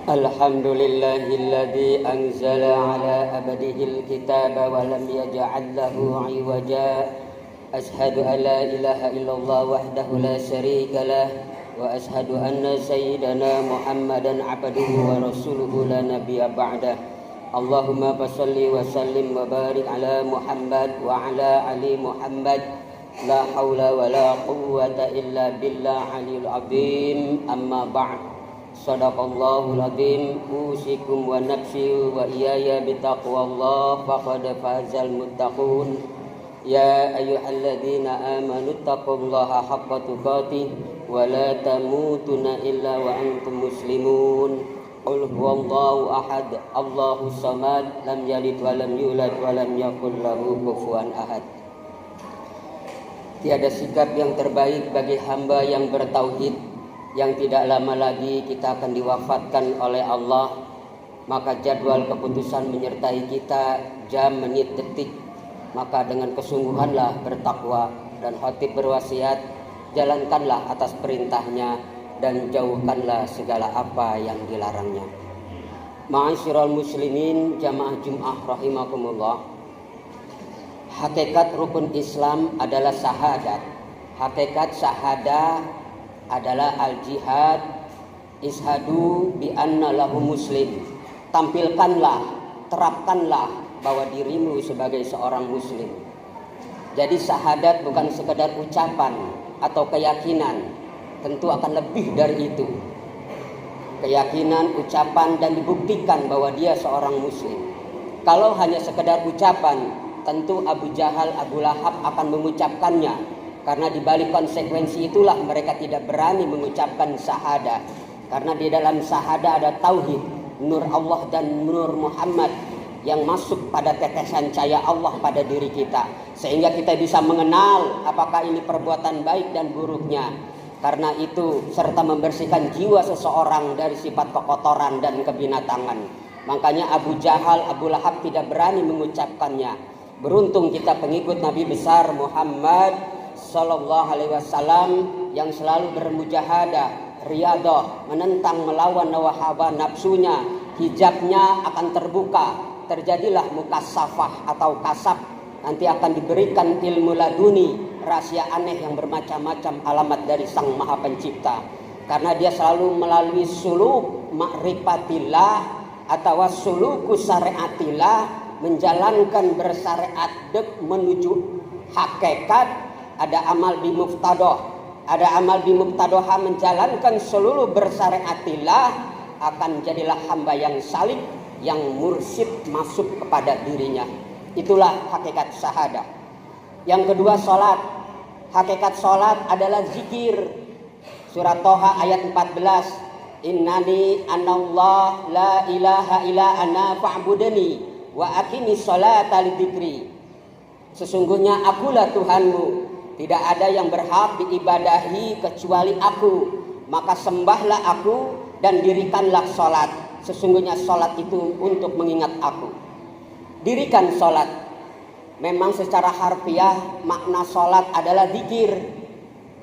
Alhamdulillahilladzi anzala ala abdihil kitaba wa lam yaj'al lahu 'iwaja. Ashhadu an la ilaha illallah wahdahu la syarika lah wa ashhadu anna sayyidana Muhammadan 'abduhu wa rasuluhu la nabiyya ba'dah. Allahumma fashalli wa sallim wa barik ala Muhammad wa ala ali Muhammad. La haula wa la quwwata illa billah aliyul azim. Amma ba'd. Sadaqallahul azim. Usikum wa nafsi wa iyaya bitaqwallah faqad fazal muttaqun. Ya ayyuhalladzina amanu taqullaha haqqa tuqatih wa la tamutunna illa wa antum muslimun. Qul huwallahu ahad, Allahus samad, lam yalid wa lam yulad wa lam yakul lahu kufuwan ahad. Tiada sikap yang terbaik bagi hamba yang bertauhid, yang tidak lama lagi kita akan diwafatkan oleh Allah. Maka jadwal keputusan menyertai kita jam, menit, detik. Maka dengan kesungguhanlah bertakwa. Dan khatib berwasiat, jalankanlah atas perintahnya dan jauhkanlah segala apa yang dilarangnya. Ma'asyiral muslimin jamaah Jum'ah rahimakumullah. Hakikat rukun Islam adalah syahadat. Hakikat syahadah adalah al-jihad. Ishadu bi anna lahu muslim. Tampilkanlah, terapkanlah bahwa dirimu sebagai seorang muslim. Jadi syahadat bukan sekedar ucapan atau keyakinan, tentu akan lebih dari itu. Keyakinan, ucapan, dan dibuktikan bahwa dia seorang muslim. Kalau hanya sekedar ucapan, tentu Abu Jahal, Abu Lahab akan mengucapkannya. Karena di balik konsekuensi itulah mereka tidak berani mengucapkan syahadah. Karena di dalam syahadah ada tauhid, nur Allah dan nur Muhammad yang masuk pada tetesan cahaya Allah pada diri kita. Sehingga kita bisa mengenal apakah ini perbuatan baik dan buruknya. Karena itu serta membersihkan jiwa seseorang dari sifat kekotoran dan kebinatangan. Makanya Abu Jahal, Abu Lahab tidak berani mengucapkannya. Beruntung kita pengikut Nabi besar Muhammad Sallallahu Alaihi Wasallam yang selalu bermujahadah, riyadah, menentang, melawan hawa nafsunya. Hijabnya akan terbuka, terjadilah mukasafah atau kasab. Nanti akan diberikan ilmu laduni, rahasia aneh yang bermacam-macam alamat dari Sang Maha Pencipta. Karena dia selalu melalui suluk ma'rifatillah atau suluku syariatillah, menjalankan bersyariat menuju hakikat. Ada amal bi muftadoh, ada amal bi muftadoha, menjalankan seluruh bersyariatillah, akan jadilah hamba yang salih, yang mursyid masuk kepada dirinya. Itulah hakikat syahadah. Yang kedua, salat. Hakikat salat adalah zikir. Surat Toha ayat 14. Innani anallah la ilaha illa ana fa'budani wa aqimis salata lidzikri. Sesungguhnya akulah Tuhanmu, tidak ada yang berhak diibadahi kecuali aku, maka sembahlah aku dan dirikanlah salat. Sesungguhnya salat itu untuk mengingat aku. Dirikan salat. Memang secara harfiah makna salat adalah zikir,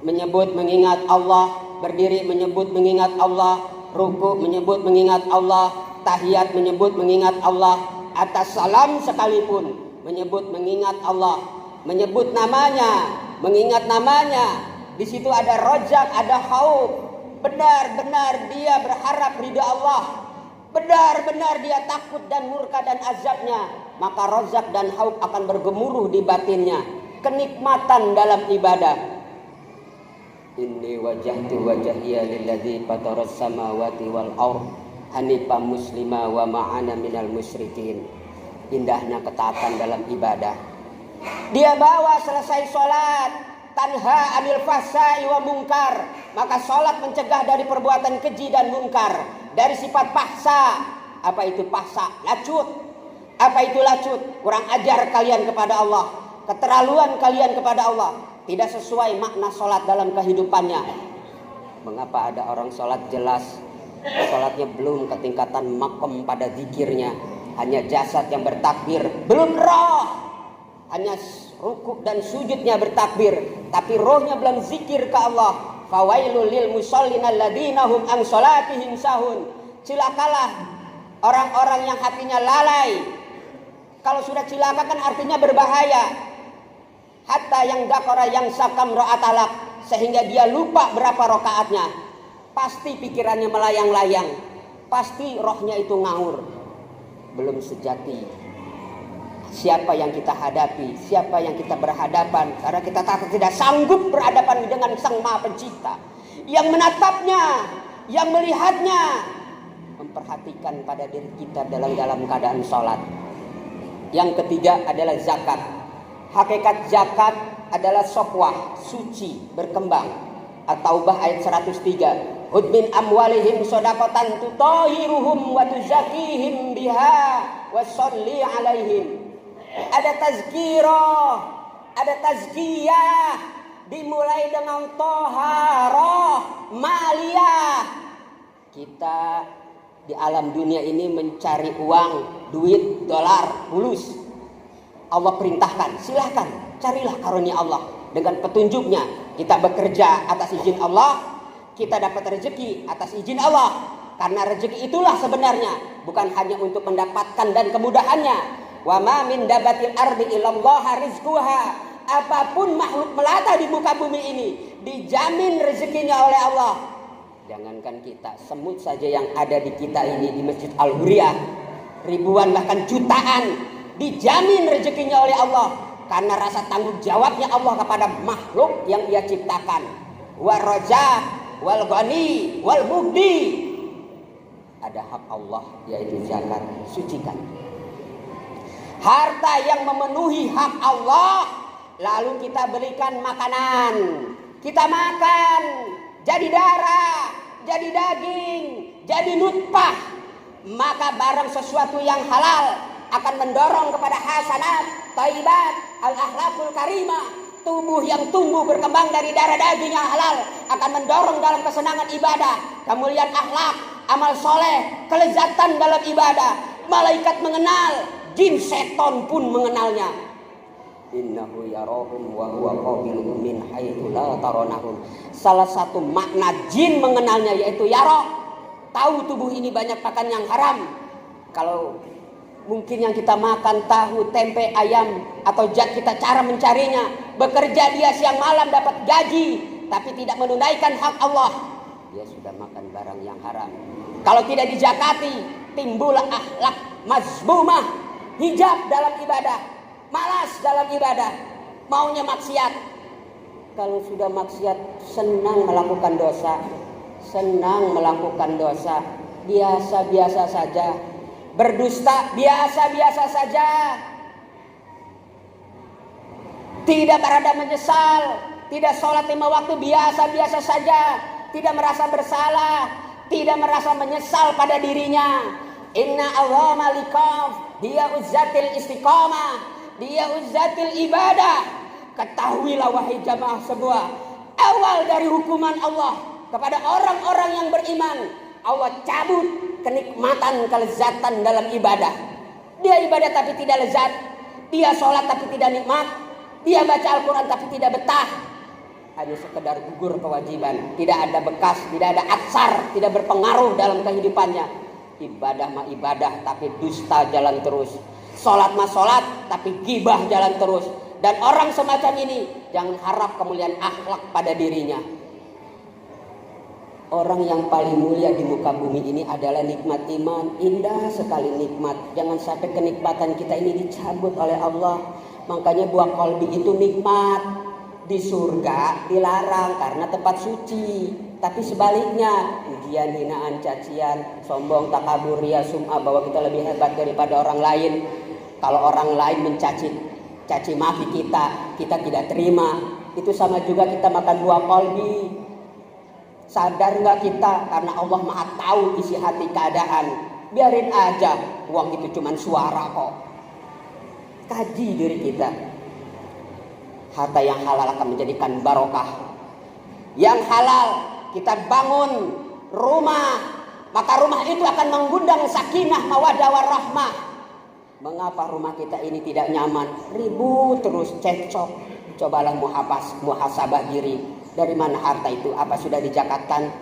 menyebut mengingat Allah, berdiri menyebut mengingat Allah, ruku menyebut mengingat Allah, tahiyat menyebut mengingat Allah, atas salam sekalipun menyebut mengingat Allah, menyebut namanya, mengingat namanya. Di situ ada rojak, ada khauf. Benar-benar dia berharap ridha Allah, benar-benar dia takut dan murka dan azabnya. Maka rozak dan khauf akan bergemuruh di batinnya. Kenikmatan dalam ibadah. Inni wajjahtu wajhiya lilladzi fataras samawati wal ardh hanifan muslima wa ma'ana minal musyrikin. Indahnya ketaatan dalam ibadah. Dia bawa selesai sholat, tanha anil fahsai wa mungkar. Maka sholat mencegah dari perbuatan keji dan mungkar, dari sifat fahsa. Apa itu fahsa? Lacut. Apa itu lacut? Kurang ajar kalian kepada Allah, keterlaluan kalian kepada Allah, tidak sesuai makna sholat dalam kehidupannya. Mengapa ada orang sholat jelas, sholatnya belum ketingkatan makom pada zikirnya, hanya jasad yang bertakbir, belum roh, hanya rukuk dan sujudnya bertakbir, tapi rohnya belum zikir ke Allah. Fawailul lil musallin alladzina hum an salatihim sahun. Cilakalah orang-orang yang hatinya lalai. Kalau sudah cilaka kan artinya berbahaya. Hatta yang dakora yang sakam ro'atalak, sehingga dia lupa berapa rokaatnya. Pasti pikirannya melayang-layang, pasti rohnya itu ngawur. Belum sejati siapa yang kita hadapi, siapa yang kita berhadapan, karena kita tidak sanggup berhadapan dengan Sang Maha Pencipta yang menatapnya, yang melihatnya, memperhatikan pada diri kita dalam keadaan sholat. Yang ketiga adalah zakat. Hakikat zakat adalah sofwah, suci, berkembang. At-Taubah ayat 103. Hud min amwalihim shadaqatan tutahiruhum wa tuzakihim biha wa sholli alaihim. Ada tazkirah, ada tazkiyah, dimulai dengan toharoh, maliyah. Kita di alam dunia ini mencari uang, duit, dolar, fulus. Allah perintahkan, silahkan carilah karunia Allah dengan petunjuknya. Kita bekerja atas izin Allah, kita dapat rezeki atas izin Allah. Karena rezeki itulah sebenarnya, bukan hanya untuk mendapatkan dan kemudahannya. Wa ma min dabatil ardi illallah rizquha. Apapun makhluk melata di muka bumi ini dijamin rezekinya oleh Allah. Jangankan kita, semut saja yang ada di kita ini di Masjid Al-Huriyah, ribuan bahkan jutaan, dijamin rezekinya oleh Allah karena rasa tanggung jawabnya Allah kepada makhluk yang Ia ciptakan. Wa raja wal ghani wal mubdi. Ada hak Allah yaitu zakat, sucikan. Harta yang memenuhi hak Allah, lalu kita berikan makanan, kita makan, jadi darah, jadi daging, jadi nutfah. Maka barang sesuatu yang halal akan mendorong kepada hasanat, thayyibat, al-akhlaqul karimah. Tubuh yang tumbuh berkembang dari darah daging yang halal akan mendorong dalam kesenangan ibadah, kemuliaan akhlak, amal soleh, kelezatan dalam ibadah. Malaikat mengenal, jin seton pun mengenalnya. Innahu yarahum wa huwa qabilun min haitsu la taronahum. Salah satu makna jin mengenalnya yaitu yarah, tahu tubuh ini banyak makan yang haram. Kalau mungkin yang kita makan tahu, tempe, ayam, atau kita cara mencarinya, bekerja dia siang malam dapat gaji, tapi tidak menunaikan hak Allah, dia sudah makan barang yang haram. Kalau tidak dijakati, timbul akhlak mazmumah, hijab dalam ibadah, malas dalam ibadah, maunya maksiat. Kalau sudah maksiat, senang melakukan dosa, biasa-biasa saja. Berdusta biasa-biasa saja. Tidak berada menyesal, tidak sholat 5 waktu biasa-biasa saja, tidak merasa bersalah, tidak merasa menyesal pada dirinya. Inna Allah malikaf, dia uzzatil istiqamah, dia uzzatil ibadah. Ketahuilah wahai jamaah sebuah, awal dari hukuman Allah kepada orang-orang yang beriman, Allah cabut kenikmatan, kelezatan dalam ibadah. Dia ibadah tapi tidak lezat, dia sholat tapi tidak nikmat, dia baca Al-Quran tapi tidak betah, hanya sekedar gugur kewajiban, tidak ada bekas, tidak ada atsar, tidak berpengaruh dalam kehidupannya. Ibadah mah ibadah tapi dusta jalan terus, sholat mah sholat tapi gibah jalan terus. Dan orang semacam ini jangan harap kemuliaan akhlak pada dirinya. Orang yang paling mulia di muka bumi ini adalah nikmat iman. Indah sekali nikmat. Jangan sampai kenikmatan kita ini dicabut oleh Allah. Makanya buah kolbi itu nikmat. Di surga dilarang karena tempat suci. Tapi sebaliknya, ujian, hinaan, cacian, sombong, takabur, riya, sum'ah, bahwa kita lebih hebat daripada orang lain. Kalau orang lain caci maki kita tidak terima. Itu sama juga kita makan buah kolbi. Sadar nggak kita? Karena Allah Maha tahu isi hati keadaan. Biarin aja, uang itu cuma suara kok. Kaji diri kita. Harta yang halal akan menjadikan barokah. Yang halal kita bangun rumah, maka rumah itu akan mengundang sakinah, mawaddah warahmah. Mengapa rumah kita ini tidak nyaman? Ribut terus, cekcok. Cobalah muhasabah diri. Dari mana harta itu? Apa sudah dizakatkan?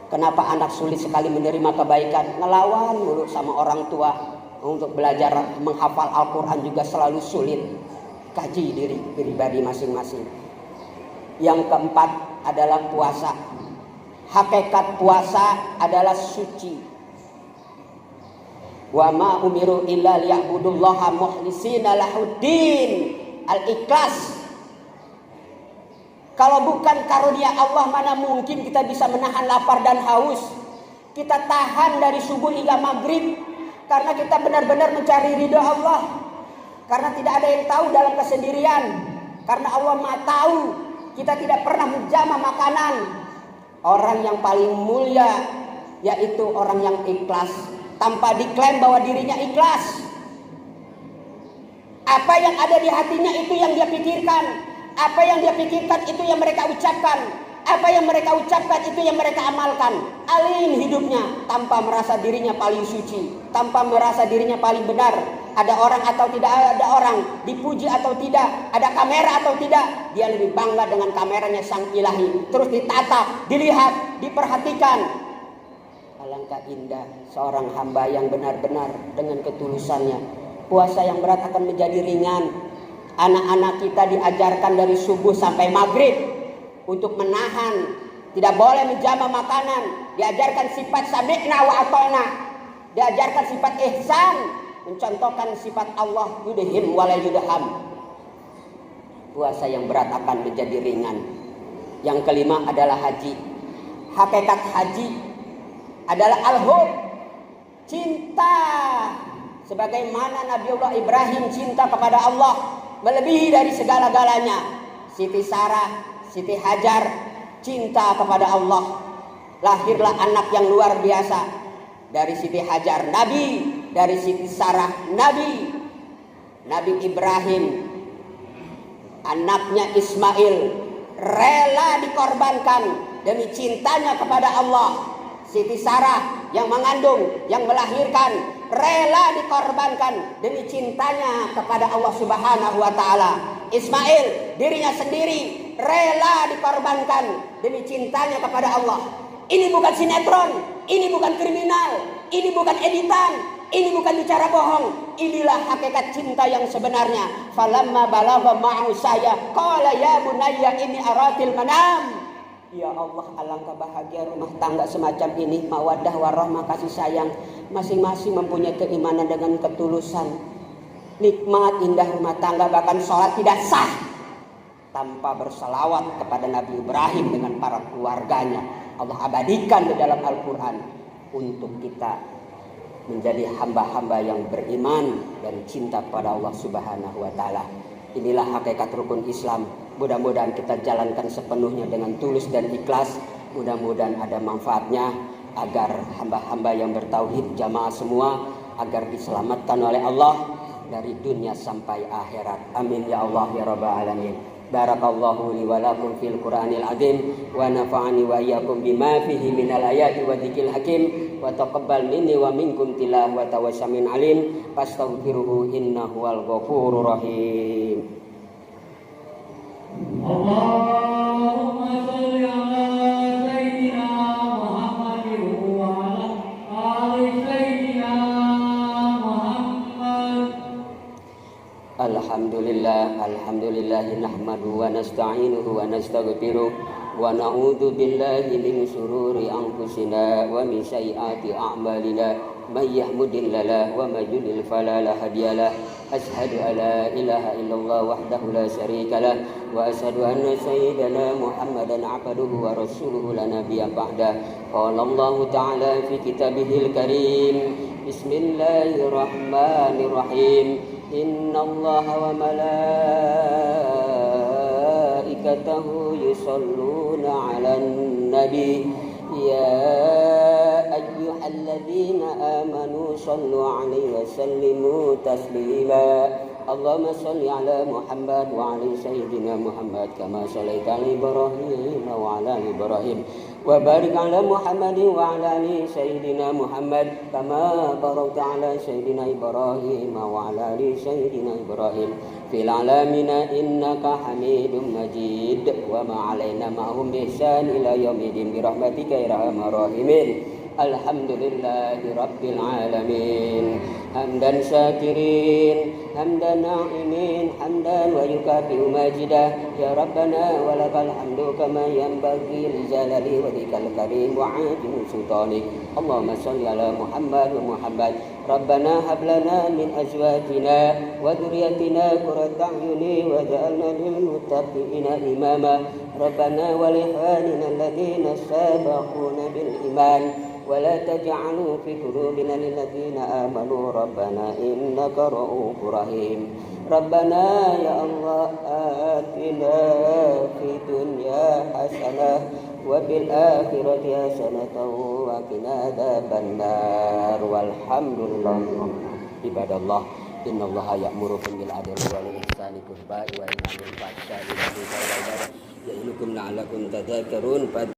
Kenapa anak sulit sekali menerima kebaikan? Ngelawan mulu sama orang tua. Untuk belajar menghafal Al-Quran juga selalu sulit. Kaji diri pribadi masing-masing. Yang keempat adalah puasa. Hakikat puasa adalah suci. Wa ma umiru illa liya'budullaha mukhlisina lahuddin. Al-Ikhlas. Kalau bukan karunia Allah, mana mungkin kita bisa menahan lapar dan haus. Kita tahan dari subuh hingga maghrib. Karena kita benar-benar mencari ridha Allah. Karena tidak ada yang tahu dalam kesendirian. Karena Allah Maha tahu. Kita tidak pernah menjamah makanan. Orang yang paling mulia yaitu orang yang ikhlas. Tanpa diklaim bahwa dirinya ikhlas. Apa yang ada di hatinya itu yang dia pikirkan. Apa yang dia pikirkan itu yang mereka ucapkan. Apa yang mereka ucapkan itu yang mereka amalkan. Alim hidupnya tanpa merasa dirinya paling suci, tanpa merasa dirinya paling benar. Ada orang atau tidak ada orang, dipuji atau tidak, ada kamera atau tidak, dia lebih bangga dengan kameranya sang ilahi. Terus ditatap, dilihat, diperhatikan. Alangkah indah seorang hamba yang benar-benar dengan ketulusannya. Puasa yang berat akan menjadi ringan. Anak-anak kita diajarkan dari subuh sampai maghrib untuk menahan, tidak boleh menjamah makanan. Diajarkan sifat sami'na wa ata'na, diajarkan sifat ihsan, mencontohkan sifat Allah yudhim wa la yudham. Puasa yang berat akan menjadi ringan. Yang kelima adalah haji. Hakikat haji adalah al-hub, cinta. Sebagaimana Nabiullah Ibrahim cinta kepada Allah melebihi dari segala-galanya. Siti Sarah, Siti Hajar cinta kepada Allah. Lahirlah anak yang luar biasa. Dari Siti Hajar Nabi, dari Siti Sarah Nabi. Nabi Ibrahim, anaknya Ismail, rela dikorbankan demi cintanya kepada Allah. Siti Sarah yang mengandung, yang melahirkan, rela dikorbankan demi cintanya kepada Allah Subhanahu wa taala. Ismail dirinya sendiri rela dikorbankan demi cintanya kepada Allah. Ini bukan sinetron, ini bukan kriminal, ini bukan editan, ini bukan bicara bohong. Inilah hakikat cinta yang sebenarnya. Falamma balagha ma'u saya qala ya bunayya inni aratil manam. Ya Allah, alangkah bahagia rumah tangga semacam ini. Mawaddah warahmah, kasih sayang, masing-masing mempunyai keimanan dengan ketulusan. Nikmat indah rumah tangga, bahkan sholat tidak sah tanpa bersalawat kepada Nabi Ibrahim dengan para keluarganya. Allah abadikan di dalam Al-Quran untuk kita menjadi hamba-hamba yang beriman dan cinta kepada Allah Subhanahu wa taala. Inilah hakikat rukun Islam. Mudah-mudahan kita jalankan sepenuhnya dengan tulus dan ikhlas. Mudah-mudahan ada manfaatnya agar hamba-hamba yang bertauhid jamaah semua agar diselamatkan oleh Allah dari dunia sampai akhirat. Amin ya Allah ya rabbal alamin. Barakallahu li wa lakum fil Qur'anil azim wa nafa'ani wa iyyakum bima fihi minal ayati wa dzikril hakim wa taqabbal minni wa minkum tilawata wa syamin alim fastaghfiruhu innahu wal ghafurur rahim. Allahumma shalli ala sayyidina Muhammadin wa ala ali sayyidina Muhammad. Alhamdulillah nahmadu wa nasta'inuhu wa nastaghfiruh wa na'udzu billahi min shururi anfusina wa min sayyiati a'malina may yahdihillahu wa may yudlil fala hadiyalah. Asyhadu an la ilaha illallah wahdahu la syarikalah wa asyhadu anna sayyidana Muhammadan 'abduhu wa rasuluhu la nabiyya ba'da. Qala Allah ta'ala fi kitabihil karim. Bismillahirrahmanirrahim. Innallaha wa malaikatahu yusholluna 'alan nabi ya ayyuhalladzina amanu shallu 'alaihi wa sallimu taslima. Allahumma shalli 'ala Muhammad wa 'ala sayyidina Muhammad kama shallaita 'ala Ibrahim wa 'ala Ibrahim wa barik 'ala Muhammad wa 'ala ali sayyidina Muhammad kama barakta 'ala sayyidina Ibrahim wa 'ala ali sayyidina Ibrahim fil alamina innaka Hamidum Majid wa ma alaina ma'hum bihsan ila yaumidin bi rahmatika ya arhamar rahimin. Alhamdulillahi rabbil alamin. Hamdan syakirin, hamdan na'imin, hamdan wa yukafi'u majidah. Ya Rabbana walakal hamdu kama yanbaghi li jalali wajhikal karim wa 'azimi sultanik. Allahumma shalli ala Muhammad wa Muhammad. Rabbana hab lana min azwajina wa dhurriyyatina qurrata a'yuni waj'alna lil muttaqina imama. Rabbana wa li ikhwanina alladhina sabaquna bil iman ولا تجعلوا في قلوبنا للذين آمنوا ربنا إنك رؤوف رحيم. ربنا يا الله آتنا في الدنيا حسنة وفي الآخرة حسنة وقنا عذاب النار والحمد لله. عباد الله إن الله يأمركم بالعدل والإحسان والإيتاء وينهى عن الفحشاء والمنكر والبغي يعظكم لعلكم تذكرون.